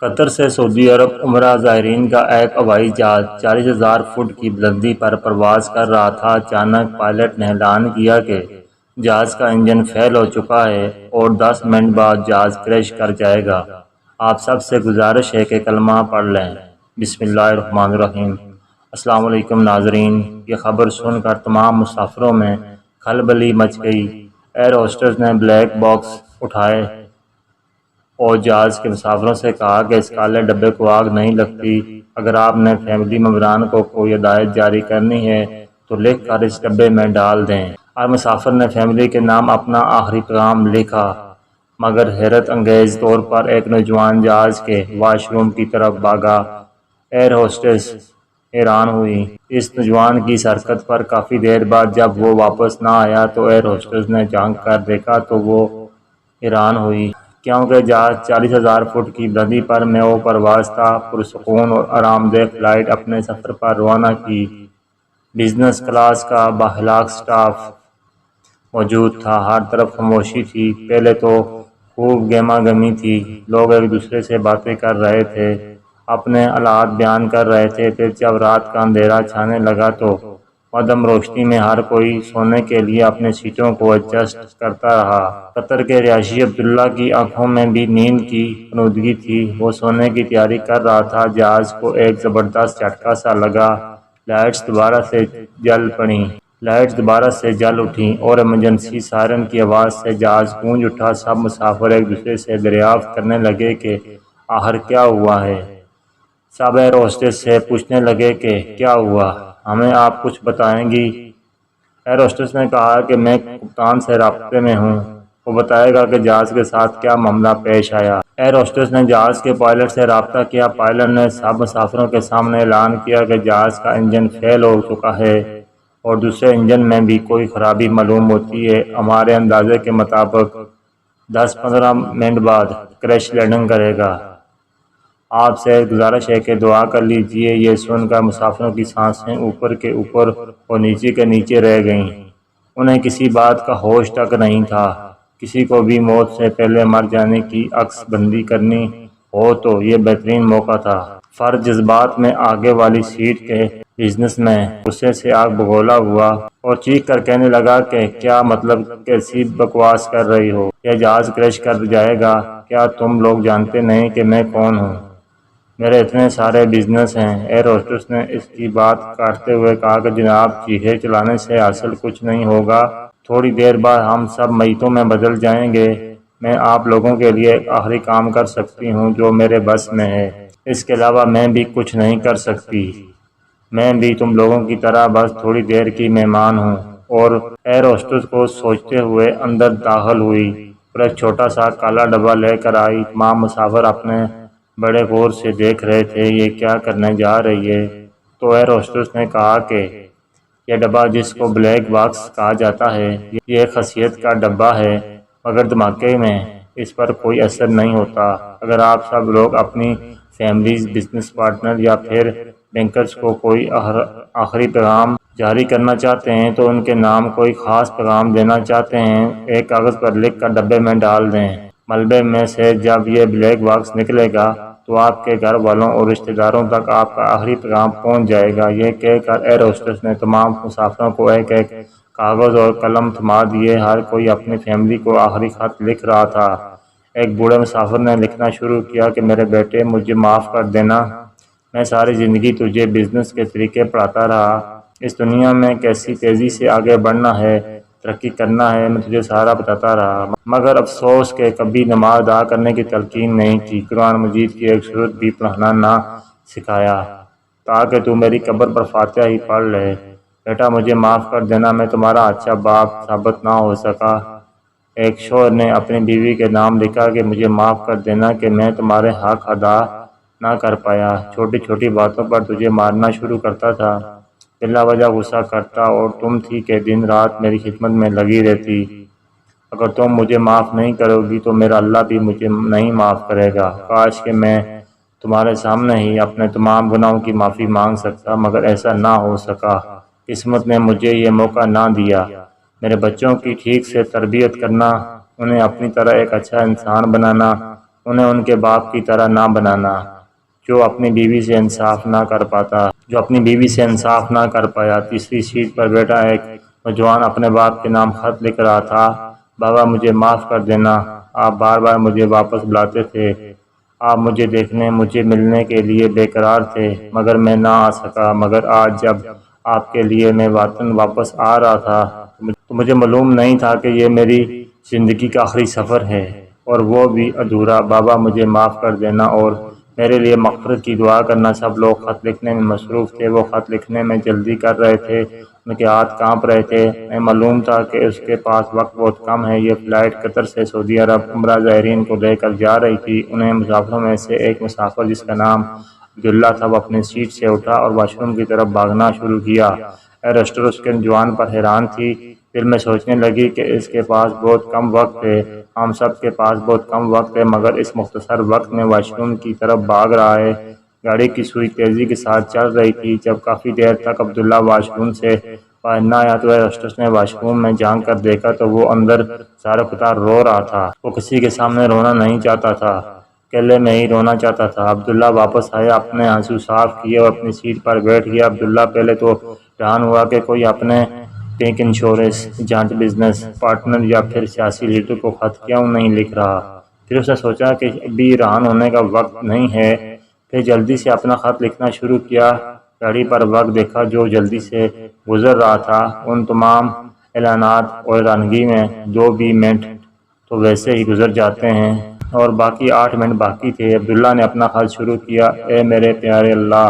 قطر سے سعودی عرب عمرہ زائرین کا ایک ہوائی جہاز 40,000 فٹ کی بلندی پر پرواز کر رہا تھا۔ اچانک پائلٹ نے اعلان کیا کہ جہاز کا انجن فیل ہو چکا ہے اور 10 منٹ بعد جہاز کریش کر جائے گا۔ آپ سب سے گزارش ہے کہ کلمہ پڑھ لیں۔ بسم اللہ الرحمن الرحیم۔ السلام علیکم ناظرین، یہ خبر سن کر تمام مسافروں میں کھلبلی مچ گئی۔ ایئر ہوسٹس نے بلیک باکس اٹھائے اور جہاز کے مسافروں سے کہا کہ اس کالے ڈبے کو آگ نہیں لگتی۔ اگر آپ نے فیملی ممبران کو کوئی ہدایت جاری کرنی ہے تو لکھ کر اس ڈبے میں ڈال دیں۔ ہر مسافر نے فیملی کے نام اپنا آخری پیغام لکھا، مگر حیرت انگیز طور پر ایک نوجوان جہاز کے واش روم کی طرف بھاگا۔ ایئر ہوسٹس حیران ہوئی۔ اس نوجوان کی اس حرکت پر کافی دیر بعد جب وہ واپس نہ آیا تو ایئر ہوسٹس نے جھانک کر دیکھا تو وہ حیران ہوئی، کیونکہ جہاز 40,000 فٹ کی بلندی پر وہ پرواز تھا۔ پرسکون اور آرام دہ فلائٹ اپنے سفر پر روانہ کی۔ بزنس کلاس کا بااخلاق سٹاف موجود تھا۔ ہر طرف خاموشی تھی۔ پہلے تو خوب گہما گہمی تھی، لوگ ایک دوسرے سے باتیں کر رہے تھے، اپنے حالات بیان کر رہے تھے۔ پھر جب رات کا اندھیرا چھانے لگا تو مدھم روشنی میں ہر کوئی سونے کے لیے اپنی سیٹوں کو ایڈجسٹ کرتا رہا۔ قطر کے رہائشی عبداللہ کی آنکھوں میں بھی نیند کی غنودگی تھی۔ وہ سونے کی تیاری کر رہا تھا۔ جہاز کو ایک زبردست جھٹکا سا لگا۔ لائٹس دوبارہ سے جل اٹھیں اور ایمرجنسی سائرن کی آواز سے جہاز گونج اٹھا۔ سب مسافر ایک دوسرے سے دریافت کرنے لگے کہ آخر کیا ہوا ہے۔ سب ایئر ہوسٹس سے پوچھنے لگے کہ کیا ہوا، ہمیں آپ کچھ بتائیں گی؟ ایئر ہوسٹس نے کہا کہ میں کپتان سے رابطے میں ہوں، وہ بتائے گا کہ جہاز کے ساتھ کیا معاملہ پیش آیا۔ ایئر ہوسٹس نے جہاز کے پائلٹ سے رابطہ کیا۔ پائلٹ نے سب مسافروں کے سامنے اعلان کیا کہ جہاز کا انجن فیل ہو چکا ہے اور دوسرے انجن میں بھی کوئی خرابی معلوم ہوتی ہے۔ ہمارے اندازے کے مطابق 10-15 منٹ بعد کریش لینڈنگ کرے گا۔ آپ سے گزارش ہے کہ دعا کر لیجئے۔ یہ سن کر مسافروں کی سانسیں اوپر کے اوپر اور نیچے کے نیچے رہ گئیں۔ انہیں کسی بات کا ہوش تک نہیں تھا۔ کسی کو بھی موت سے پہلے مر جانے کی عکس بندی کرنی ہو تو یہ بہترین موقع تھا۔ فرد جذبات میں آگے والی سیٹ کے بزنس میں غصے سے آگ بگولا ہوا اور چیخ کر کہنے لگا کہ کیا مطلب، کیسی بکواس کر رہی ہو، یہ جہاز کریش کر جائے گا۔ کیا تم لوگ جانتے نہیں کہ میں کون ہوں؟ میرے اتنے سارے بزنس ہیں۔ ایئر ہوسٹس نے اس کی بات کاٹتے ہوئے کہا کہ جناب، چیخے چلانے سے حاصل کچھ نہیں ہوگا۔ تھوڑی دیر بعد ہم سب میتوں میں بدل جائیں گے۔ میں آپ لوگوں کے لیے ایک آخری کام کر سکتی ہوں جو میرے بس میں ہے۔ اس کے علاوہ میں بھی کچھ نہیں کر سکتی۔ میں بھی تم لوگوں کی طرح بس تھوڑی دیر کی مہمان ہوں۔ اور ایئر ہوسٹس کو سوچتے ہوئے اندر داخل ہوئی اور ایک چھوٹا سا کالا ڈبہ لے کر آئی۔ تمام مسافر اپنے بڑے غور سے دیکھ رہے تھے، یہ کیا کرنے جا رہی ہے؟ تو ایئر ہوسٹس نے کہا کہ یہ ڈبہ جس کو بلیک باکس کہا جاتا ہے، یہ ایک خاصیت کا ڈبہ ہے، مگر دھماکے میں اس پر کوئی اثر نہیں ہوتا۔ اگر آپ سب لوگ اپنی فیملیز، بزنس پارٹنر یا پھر بینکرز کو کوئی آخری پیغام جاری کرنا چاہتے ہیں تو ان کے نام کوئی خاص پیغام دینا چاہتے ہیں، ایک کاغذ پر لکھ کر ڈبے میں ڈال دیں۔ ملبے میں سے جب یہ بلیک باکس نکلے گا تو آپ کے گھر والوں اور رشتہ داروں تک آپ کا آخری پیغام پہنچ جائے گا۔ یہ کہہ کر ایئر ہوسٹس نے تمام مسافروں کو ایک ایک کاغذ اور قلم تھما دیے۔ ہر کوئی اپنی فیملی کو آخری خط لکھ رہا تھا۔ ایک بوڑھے مسافر نے لکھنا شروع کیا کہ میرے بیٹے، مجھے معاف کر دینا، میں ساری زندگی تجھے بزنس کے طریقے پڑھاتا رہا۔ اس دنیا میں کیسی تیزی سے آگے بڑھنا ہے، ترقی کرنا ہے، میں تجھے سارا بتاتا رہا، مگر افسوس کہ کبھی نماز ادا کرنے کی تلقین نہیں کی، قرآن مجید کی ایک سورت بھی پڑھنا نہ سکھایا تاکہ تو میری قبر پر فاتحہ ہی پڑھ لے۔ بیٹا مجھے معاف کر دینا، میں تمہارا اچھا باپ ثابت نہ ہو سکا۔ ایک شوہر نے اپنی بیوی کے نام لکھا کہ مجھے معاف کر دینا کہ میں تمہارے حق ادا نہ کر پایا، چھوٹی چھوٹی باتوں پر تجھے مارنا شروع کرتا تھا، بلا وجہ غصہ کرتا، اور تم تھی کہ دن رات میری خدمت میں لگی رہتی۔ اگر تم مجھے معاف نہیں کرو گی تو میرا اللہ بھی مجھے نہیں معاف کرے گا۔ کاش کہ میں تمہارے سامنے ہی اپنے تمام گناہوں کی معافی مانگ سکتا، مگر ایسا نہ ہو سکا۔ قسمت نے مجھے یہ موقع نہ دیا۔ میرے بچوں کی ٹھیک سے تربیت کرنا، انہیں اپنی طرح ایک اچھا انسان بنانا انہیں ان کے باپ کی طرح نہ بنانا جو اپنی بیوی سے انصاف نہ کر پایا۔ تیسری سیٹ پر بیٹھا ایک نوجوان اپنے باپ کے نام خط لکھ رہا تھا۔ بابا مجھے معاف کر دینا، آپ بار بار مجھے واپس بلاتے تھے، آپ مجھے دیکھنے، مجھے ملنے کے لیے بے قرار تھے، مگر میں نہ آ سکا۔ مگر آج جب آپ کے لیے میں وطن واپس آ رہا تھا تو مجھے معلوم نہیں تھا کہ یہ میری زندگی کا آخری سفر ہے، اور وہ بھی ادھورا۔ بابا مجھے معاف کر دینا اور میرے لیے مغفرت کی دعا کرنا۔ سب لوگ خط لکھنے میں مصروف تھے، وہ خط لکھنے میں جلدی کر رہے تھے، ان کے ہاتھ کانپ رہے تھے۔ میں معلوم تھا کہ اس کے پاس وقت بہت کم ہے۔ یہ فلائٹ قطر سے سعودی عرب عمرہ زائرین کو لے کر جا رہی تھی۔ انہیں مسافروں میں سے ایک مسافر جس کا نام عبداللہ تھا، وہ اپنی سیٹ سے اٹھا اور واش روم کی طرف بھاگنا شروع کیا۔ ایئر ہوسٹس اس کے نوجوان پر حیران تھی، دل میں سوچنے لگی کہ اس کے پاس بہت کم وقت ہے، ہم سب کے پاس بہت کم وقت ہے، مگر اس مختصر وقت میں واش روم کی طرف بھاگ رہا ہے۔ گاڑی کی سوئی تیزی کے ساتھ چل رہی تھی۔ جب کافی دیر تک عبداللہ واش روم سے باہر نہ آیا تو ایئر ہوسٹس نے واش روم میں جھانک کر دیکھا تو وہ اندر زارقطار رو رہا تھا۔ وہ کسی کے سامنے رونا نہیں چاہتا تھا، اکیلے میں ہی رونا چاہتا تھا۔ عبداللہ واپس آیا، اپنے آنسو صاف کیے اور اپنی سیٹ پر بیٹھ گیا۔ عبداللہ پہلے تو حیران ہوا کہ کوئی اپنے bank, insurance agent, business partner یا پھر سیاسی لیڈر کو خط کیوں نہیں لکھ رہا۔ پھر اس نے سوچا کہ ابھی حیران ہونے کا وقت نہیں ہے۔ پھر جلدی سے اپنا خط لکھنا شروع کیا۔ گھڑی پر وقت دیکھا جو جلدی سے گزر رہا تھا۔ ان تمام اعلانات اور حیرانگی میں 2 منٹ تو ویسے ہی گزر جاتے ہیں اور باقی 8 منٹ باقی تھے۔ عبداللہ نے اپنا خط شروع کیا۔ اے میرے پیارے اللہ،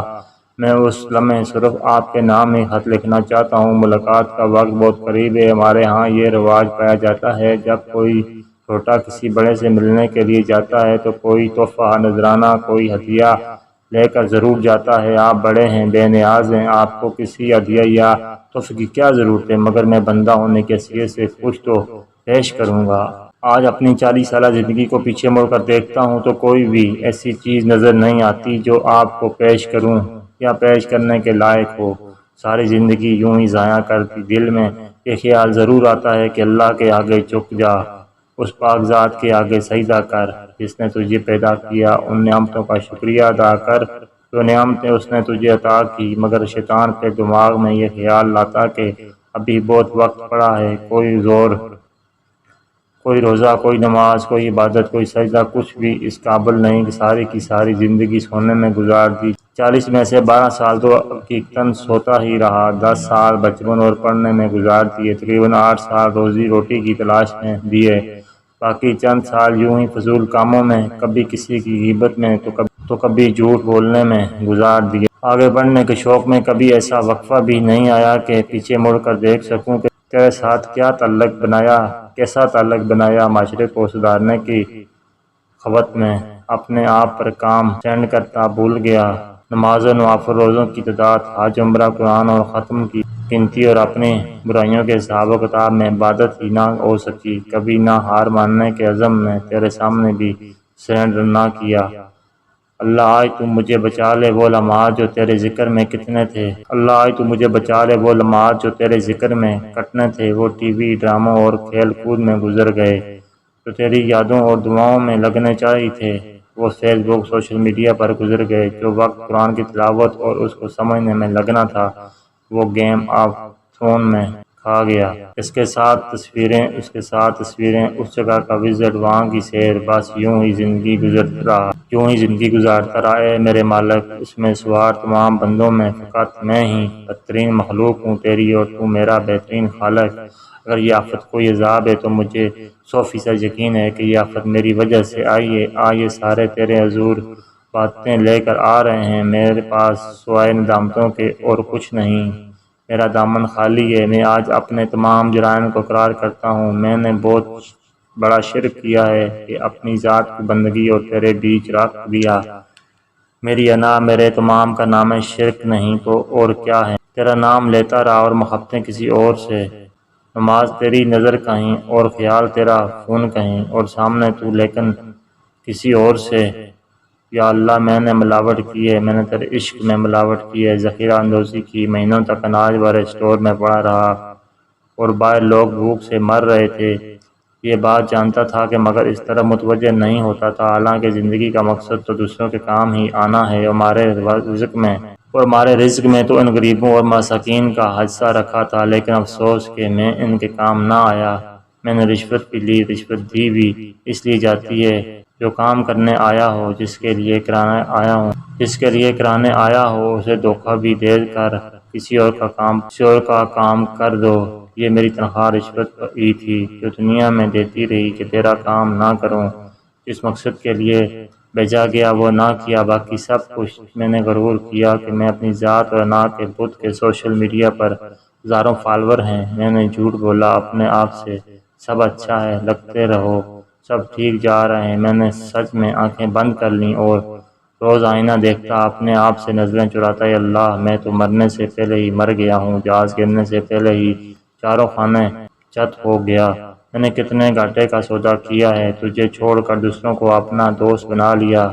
میں اس لمحے صرف آپ کے نام ہی خط لکھنا چاہتا ہوں۔ ملاقات کا وقت بہت قریب ہے۔ ہمارے ہاں یہ رواج پایا جاتا ہے جب کوئی چھوٹا کسی بڑے سے ملنے کے لیے جاتا ہے تو کوئی تحفہ، نذرانہ، کوئی ہدیہ لے کر ضرور جاتا ہے۔ آپ بڑے ہیں، بے نیاز ہیں، آپ کو کسی ہدیہ یا تحفے کی کیا ضرورت ہے، مگر میں بندہ ہونے کی حیثیت سے کچھ تو پیش کروں گا۔ آج اپنی 40 سالہ زندگی کو پیچھے مڑ کر دیکھتا ہوں تو کوئی بھی ایسی چیز نظر نہیں آتی جو آپ کو پیش کروں یا پیش کرنے کے لائق ہو۔ ساری زندگی یوں ہی ضائع کر دی۔ دل میں یہ خیال ضرور آتا ہے کہ اللہ کے آگے جھک جا، اس پاک ذات کے آگے سجدہ کر جس نے تجھے پیدا کیا، ان نعمتوں کا شکریہ ادا کر جو نعمتیں اس نے تجھے عطا کی، مگر شیطان کے دماغ میں یہ خیال لاتا کہ ابھی بہت وقت پڑا ہے۔ کوئی روزہ، کوئی نماز، کوئی عبادت، کوئی سجدہ، کچھ بھی اس قابل نہیں کہ ساری کی ساری زندگی سونے میں گزار دی۔ 40 میں سے 12 سال تو حقیقتاً سوتا ہی رہا، 10 سال بچپن اور پڑھنے میں گزار دیے، تقریباً 8 سال روزی روٹی کی تلاش میں دیے، باقی چند سال یوں ہی فضول کاموں میں، کبھی کسی کی غیبت میں تو کبھی جھوٹ بولنے میں گزار دیے۔ آگے بڑھنے کے شوق میں کبھی ایسا وقفہ بھی نہیں آیا کہ پیچھے مڑ کر دیکھ سکوں کہ تیرے ساتھ کیسا تعلق بنایا۔ معاشرے کو سدھارنے کی خواہش میں اپنے آپ پر کام سینڈ کرتا بھول گیا۔ نماز و نوافل روزوں کی تعداد، حج، عمرہ، قرآن اور ختم کی گنتی اور اپنی برائیوں کے حساب و کتاب میں عبادت ہی نہ ہو سکی۔ کبھی نہ ہار ماننے کے عزم میں تیرے سامنے بھی سرنڈر نہ کیا۔ اللہ آج تو مجھے بچا لے، وہ لمحات جو تیرے ذکر میں کتنے تھے۔ اللہ آج تو مجھے بچا لے، وہ لمحات جو تیرے ذکر میں کٹنے تھے، وہ ٹی وی ڈراموں اور کھیل کود میں گزر گئے جو تیری یادوں اور دعاؤں میں لگنے چاہیے تھے، وہ فیس بک، سوشل میڈیا پر گزر گئے۔ جو وقت قرآن کی تلاوت اور اس کو سمجھنے میں لگنا تھا وہ گیم آف تھرون میں کھا گیا۔ اس کے ساتھ تصویریں، اس جگہ کا وزٹ، وہاں کی سیر، بس یوں ہی زندگی گزارتا رہا۔ اے میرے مالک، اس میں سوار تمام بندوں میں فقط میں ہی بدترین مخلوق ہوں تیری اور تو میرا بہترین خالق۔ اگر یہ آفت کوئی عذاب ہے تو مجھے 100% یقین ہے کہ یہ آفت میری وجہ سے آئی ہے۔ یہ سارے تیرے حضور باتیں لے کر آ رہے ہیں، میرے پاس سوائے ندامتوں کے اور کچھ نہیں، میرا دامن خالی ہے۔ میں آج اپنے تمام جرائم کو اقرار کرتا ہوں۔ میں نے بہت بڑا شرک کیا ہے کہ اپنی ذات کی بندگی اور تیرے بیچ رکھ دیا۔ میری انا، میرے تمام کا نام شرک نہیں تو اور کیا ہے۔ تیرا نام لیتا رہا اور محبتیں کسی اور سے، نماز تیری نظر کہیں اور خیال تیرا فون کہیں اور سامنے تو لیکن کسی اور سے۔ یا اللہ، میں نے ملاوٹ کی ہے، میں نے تیرے عشق میں ملاوٹ کی ہے، ذخیرہ اندوزی کی، مہینوں تک اناج بھرے اسٹور میں پڑا رہا اور باہر لوگ بھوک سے مر رہے تھے۔ یہ بات جانتا تھا کہ مگر اس طرح متوجہ نہیں ہوتا تھا، حالانکہ زندگی کا مقصد تو دوسروں کے کام ہی آنا ہے اور ہمارے رزق میں تو ان غریبوں اور مساکین کا حصہ رکھا تھا، لیکن افسوس کہ میں ان کے کام نہ آیا۔ میں نے رشوت بھی لی، رشوت دی بھی اس لیے جاتی ہے جو کام کرنے آیا ہو، جس کے لیے کرانے آیا ہو اسے دھوکہ بھی دے کر کسی اور کا کام کر دو۔ یہ میری تنخواہ رشوت ہی تھی جو دنیا میں دیتی رہی کہ تیرا کام نہ کروں، جس مقصد کے لیے بھیجا گیا وہ نہ کیا، باقی سب کچھ میں نے غرور کیا کہ میں اپنی ذات اور انا کے بت کے سوشل میڈیا پر ہزاروں فالوور ہیں۔ میں نے جھوٹ بولا اپنے آپ سے، سب اچھا ہے، لگتے رہو، سب ٹھیک جا رہے ہیں۔ میں نے سچ میں آنکھیں بند کر لیں اور روز آئینہ دیکھتا، اپنے آپ سے نظریں چراتا، اے اللہ میں تو مرنے سے پہلے ہی مر گیا ہوں، جہاز گرنے سے پہلے ہی چاروں خانے چت ہو گیا۔ میں نے کتنے گھاٹے کا سودا کیا ہے، تجھے چھوڑ کر دوسروں کو اپنا دوست بنا لیا،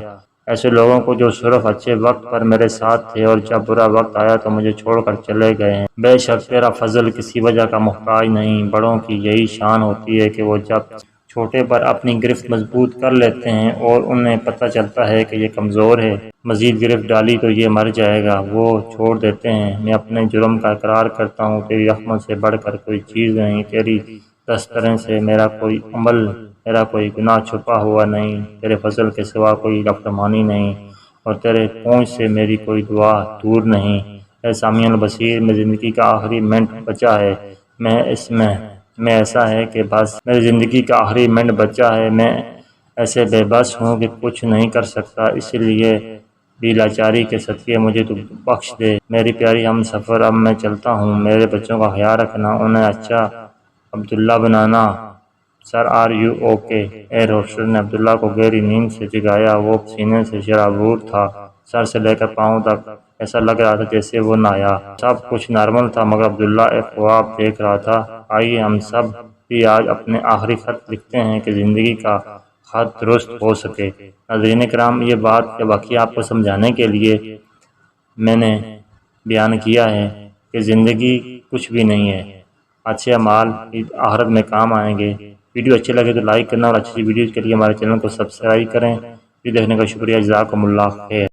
ایسے لوگوں کو جو صرف اچھے وقت پر میرے ساتھ تھے اور جب برا وقت آیا تو مجھے چھوڑ کر چلے گئے ہیں۔ بے شک تیرا فضل کسی وجہ کا محتاج نہیں، بڑوں کی یہی شان ہوتی ہے کہ وہ جب چھوٹے پر اپنی گرفت مضبوط کر لیتے ہیں اور انہیں پتہ چلتا ہے کہ یہ کمزور ہے، مزید گرفت ڈالی تو یہ مر جائے گا، وہ چھوڑ دیتے ہیں۔ میں اپنے جرم کا اقرار کرتا ہوں، تیری رحمت سے بڑھ کر کوئی چیز نہیں، تیری دستریں سے میرا کوئی عمل، میرا کوئی گناہ چھپا ہوا نہیں، تیرے فضل کے سوا کوئی نافرمانی نہیں اور تیرے پہنچ سے میری کوئی دعا دور نہیں۔ اے سمیع البصیر، میں زندگی کا آخری منٹ بچا ہے، میں ایسا ہے کہ بس میری زندگی کا آخری منٹ بچا ہے، میں ایسے بے بس ہوں کہ کچھ نہیں کر سکتا، اس لیے بھی لاچاری کے صدقے مجھے تو بخش دے۔ میری پیاری ہم سفر، اب میں چلتا ہوں، میرے بچوں کا خیال رکھنا، انہیں اچھا عبداللہ بنانا۔ Sir are you okay? A rooster نے عبداللہ کو گہری نیند سے جگایا، وہ پسینے سے شرابور تھا، سر سے لے کر پاؤں تک ایسا لگ رہا تھا جیسے وہ نہایا۔ سب کچھ نارمل تھا مگر عبداللہ ایک خواب دیکھ رہا تھا۔ آئیے ہم سب بھی آج اپنے آخری خط لکھتے ہیں کہ زندگی کا خط درست ہو سکے۔ ناظرین کرام، یہ بات کا واقعہ آپ کو سمجھانے کے لیے میں نے بیان کیا ہے کہ زندگی کچھ بھی نہیں ہے، اچھے اعمال آخرت میں کام آئیں گے۔ ویڈیو اچھے لگے تو لائک کرنا اور اچھی ویڈیوز کے لیے ہمارے چینل کو سبسکرائب کریں۔ ویڈیو دیکھنے کا شکریہ، جزاکم اللہ خیر۔